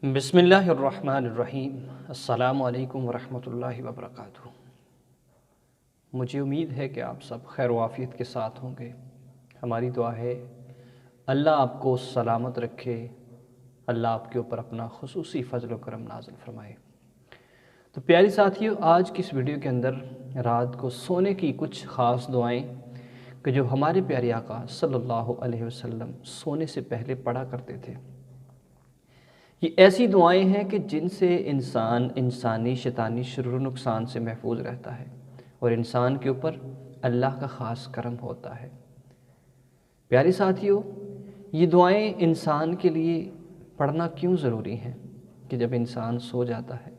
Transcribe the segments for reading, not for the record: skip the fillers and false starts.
بسم اللہ الرحمن الرحیم۔ السلام علیکم ورحمۃ اللہ وبرکاتہ۔ مجھے امید ہے کہ آپ سب خیر و عافیت کے ساتھ ہوں گے۔ ہماری دعا ہے اللہ آپ کو سلامت رکھے، اللہ آپ کے اوپر اپنا خصوصی فضل و کرم نازل فرمائے۔ تو پیاری ساتھیو، آج کی اس ویڈیو کے اندر رات کو سونے کی کچھ خاص دعائیں کہ جو ہمارے پیارے آقا صلی اللہ علیہ وسلم سونے سے پہلے پڑھا کرتے تھے۔ یہ ایسی دعائیں ہیں کہ جن سے انسان انسانی شیطانی شرور و نقصان سے محفوظ رہتا ہے اور انسان کے اوپر اللہ کا خاص کرم ہوتا ہے۔ پیاری ساتھیو، یہ دعائیں انسان کے لیے پڑھنا کیوں ضروری ہیں کہ جب انسان سو جاتا ہے؟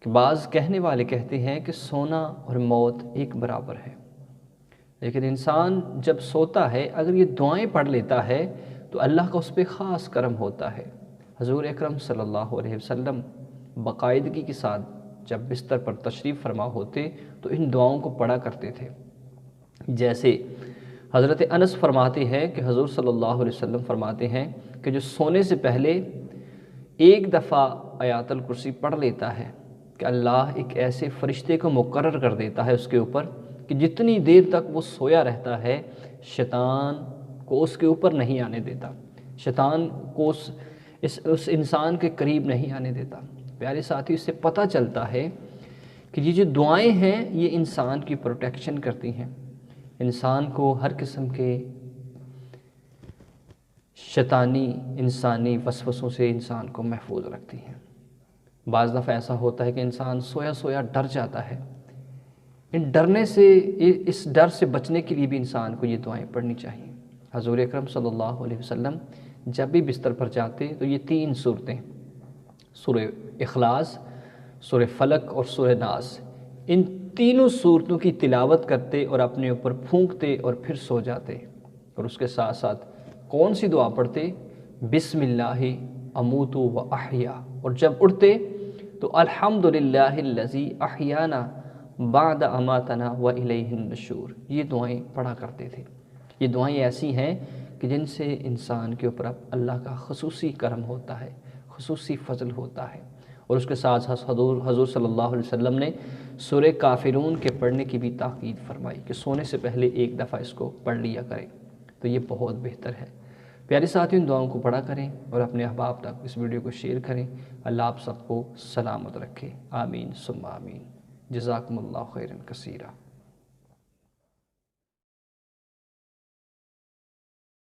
کہ بعض کہنے والے کہتے ہیں کہ سونا اور موت ایک برابر ہے، لیکن انسان جب سوتا ہے اگر یہ دعائیں پڑھ لیتا ہے تو اللہ کا اس پہ خاص کرم ہوتا ہے۔ حضور اکرم صلی اللہ علیہ وسلم باقاعدگی کے ساتھ جب بستر پر تشریف فرما ہوتے تو ان دعاؤں کو پڑھا کرتے تھے۔ جیسے حضرت انس فرماتے ہیں کہ حضور صلی اللہ علیہ وسلم فرماتے ہیں کہ جو سونے سے پہلے ایک دفعہ آیات الکرسی پڑھ لیتا ہے کہ اللہ ایک ایسے فرشتے کو مقرر کر دیتا ہے اس کے اوپر کہ جتنی دیر تک وہ سویا رہتا ہے شیطان کو اس کے اوپر نہیں آنے دیتا، شیطان کو اس انسان کے قریب نہیں آنے دیتا۔ پیارے ساتھی، اس سے پتہ چلتا ہے کہ یہ جو دعائیں ہیں یہ انسان کی پروٹیکشن کرتی ہیں، انسان کو ہر قسم کے شیطانی انسانی وسوسوں سے انسان کو محفوظ رکھتی ہیں۔ بعض دفعہ ایسا ہوتا ہے کہ انسان سویا سویا ڈر جاتا ہے، ان ڈرنے سے اس ڈر سے بچنے کے لیے بھی انسان کو یہ دعائیں پڑھنی چاہیے۔ حضور اکرم صلی اللہ علیہ وسلم جب بھی بستر پر جاتے تو یہ تین صورتیں، سورہ اخلاص، سورہ فلق اور سورہ ناس، ان تینوں صورتوں کی تلاوت کرتے اور اپنے اوپر پھونکتے اور پھر سو جاتے۔ اور اس کے ساتھ ساتھ کون سی دعا پڑھتے؟ بسم اللہ اموت و احیا، اور جب اٹھتے تو الحمدللہ الذی احیانا بعد اماتنا و الیہ النشور، یہ دعائیں پڑھا کرتے تھے۔ یہ دعائیں ایسی ہیں کہ جن سے انسان کے اوپر اللہ کا خصوصی کرم ہوتا ہے، خصوصی فضل ہوتا ہے۔ اور اس کے ساتھ حضور صلی اللہ علیہ وسلم نے سورہ کافرون کے پڑھنے کی بھی تاکید فرمائی کہ سونے سے پہلے ایک دفعہ اس کو پڑھ لیا کریں، تو یہ بہت بہتر ہے۔ پیارے ساتھیوں، ان دعاؤں کو پڑھا کریں اور اپنے احباب تک اس ویڈیو کو شیئر کریں۔ اللہ آپ سب کو سلامت رکھے، آمین ثم آمین۔ جزاکم اللہ خیرا کثیرا۔